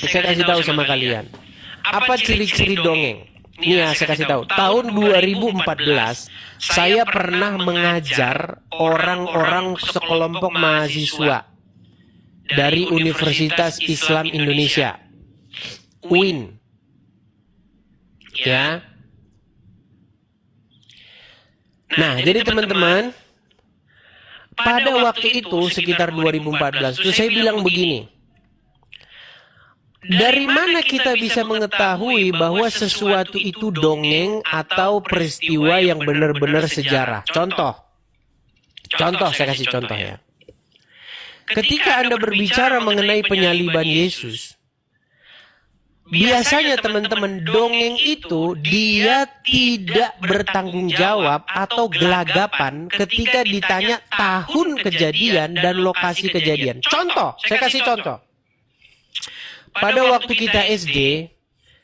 saya kasih tahu sama kalian. Apa ciri-ciri dongeng? Nih ya, saya kasih tahu. Tahun 2014, saya pernah mengajar orang-orang sekelompok mahasiswa dari Universitas Islam Indonesia, UIN. Ya. Nah, jadi teman-teman, pada waktu itu sekitar 2014 itu saya bilang begini. Dari mana kita bisa mengetahui bahwa sesuatu itu dongeng atau peristiwa yang benar-benar sejarah? Contoh saya kasih contoh ya. Ketika Anda berbicara mengenai penyaliban Yesus, biasanya teman-teman, dongeng itu dia tidak bertanggung jawab atau gelagapan ketika ditanya tahun kejadian dan lokasi kejadian. Contoh, saya kasih contoh. Pada waktu kita SD,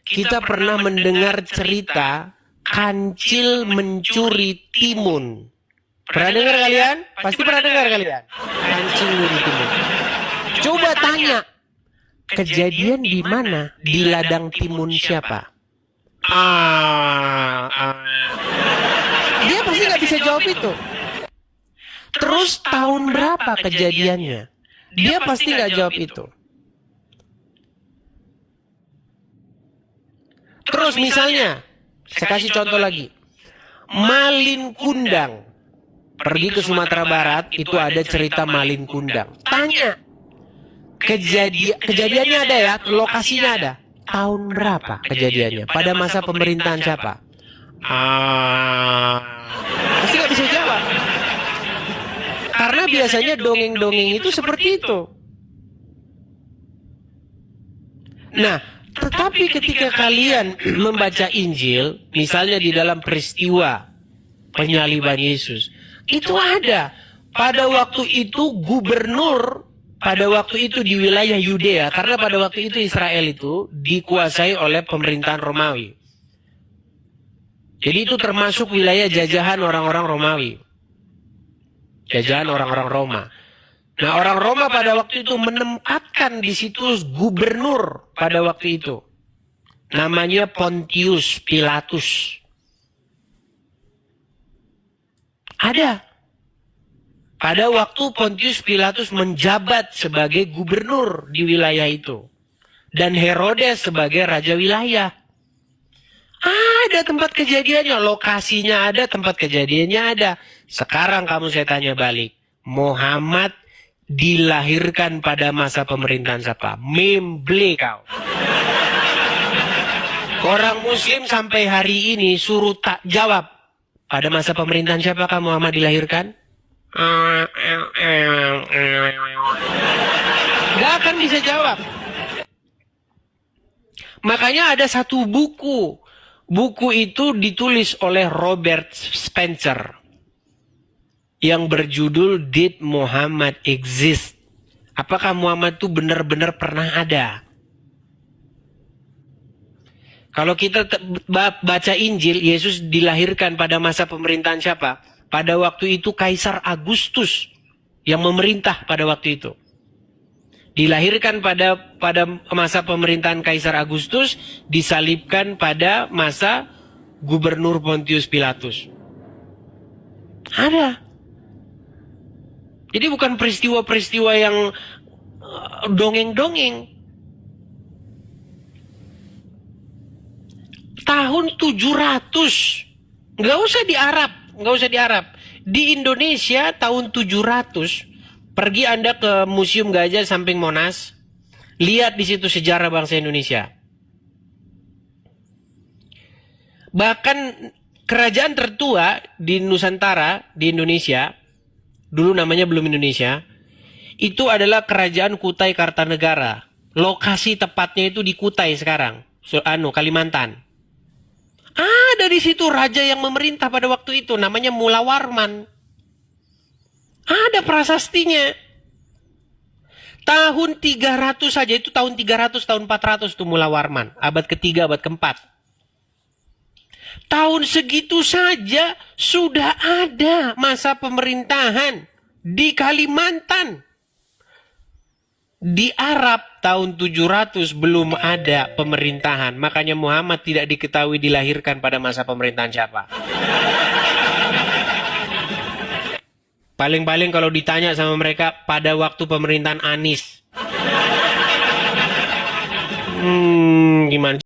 kita pernah mendengar cerita kancil mencuri timun. Pernah dengar kalian? Pasti pernah dengar kalian. Kancil mencuri timun. Coba tanya, kejadian di mana? Di ladang timun siapa? Dia pasti nggak bisa jawab itu. Terus tahun berapa kejadiannya? Dia pasti nggak jawab itu. Terus misalnya, saya kasih contoh lagi. Malin Kundang. Pergi ke Sumatera Barat, itu ada cerita Malin Kundang. Tanya. Kejadiannya ada ya, lokasinya ada. Tahun berapa kejadiannya? Pada masa pemerintahan siapa? Pasti nggak bisa jawab. Karena biasanya dongeng-dongeng itu seperti itu. Nah, tetapi ketika kalian membaca Injil, misalnya di dalam peristiwa penyaliban Yesus, itu ada. Pada waktu itu gubernur, pada waktu itu di wilayah Yudea, karena pada waktu itu Israel itu dikuasai oleh pemerintahan Romawi. Jadi itu termasuk wilayah jajahan orang-orang Romawi. Jajahan orang-orang Roma. Nah, orang Roma pada waktu itu menempatkan di situ gubernur pada waktu itu. Namanya Pontius Pilatus. Ada. Pada waktu Pontius Pilatus menjabat sebagai gubernur di wilayah itu. Dan Herodes sebagai raja wilayah. Ada tempat kejadiannya, lokasinya ada, tempat kejadiannya ada. Sekarang kamu saya tanya balik. Muhammad dilahirkan pada masa pemerintahan siapa? Memble kau. Orang Muslim sampai hari ini suruh tak jawab. Pada masa pemerintahan siapakah Muhammad dilahirkan? Gak akan bisa jawab. Makanya ada satu buku. Buku itu ditulis oleh Robert Spencer. Yang berjudul Did Muhammad Exist? Apakah Muhammad itu benar-benar pernah ada? Kalau kita baca Injil, Yesus dilahirkan pada masa pemerintahan siapa? Pada waktu itu Kaisar Agustus yang memerintah pada waktu itu. Dilahirkan pada masa pemerintahan Kaisar Agustus, disalibkan pada masa Gubernur Pontius Pilatus. Ada. Jadi bukan peristiwa-peristiwa yang dongeng-dongeng. Tahun 700. Nggak usah di Arab. Di Indonesia tahun 700. Pergi Anda ke Museum Gajah samping Monas. Lihat di situ sejarah bangsa Indonesia. Bahkan kerajaan tertua di Nusantara, di Indonesia, dulu namanya belum Indonesia, itu adalah Kerajaan Kutai Kartanegara. Lokasi tepatnya itu di Kutai sekarang, Kalimantan. Ada di situ raja yang memerintah pada waktu itu, namanya Mula Warman. Ada prasastinya. Tahun 300 saja, itu tahun 300, tahun 400 itu Mula Warman. Abad ketiga, abad keempat. Tahun segitu saja sudah ada masa pemerintahan di Kalimantan. Di Arab tahun 700 belum ada pemerintahan. Makanya Muhammad tidak diketahui dilahirkan pada masa pemerintahan siapa. Paling-paling kalau ditanya sama mereka pada waktu pemerintahan Anis. Gimana?